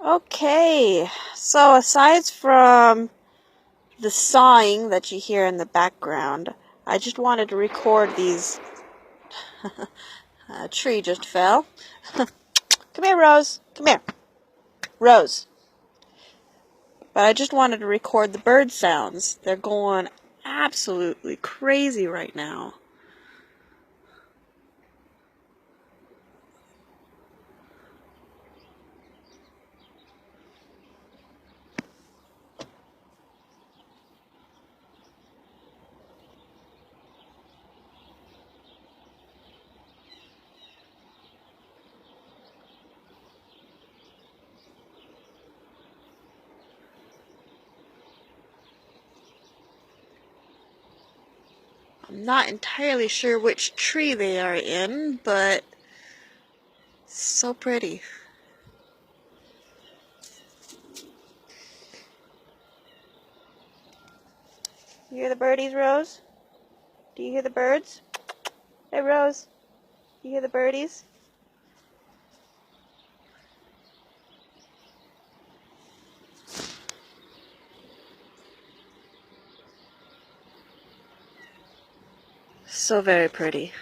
Okay, so aside from the sawing that you hear in the background, I just wanted to record these. A tree just fell. Come here, Rose. Come here. Rose. But I just wanted to record the bird sounds. They're going absolutely crazy right now. I'm not entirely sure which tree they are in, but so pretty. You hear the birdies, Rose? Do you hear the birds? Hey, Rose. You hear the birdies? So very pretty.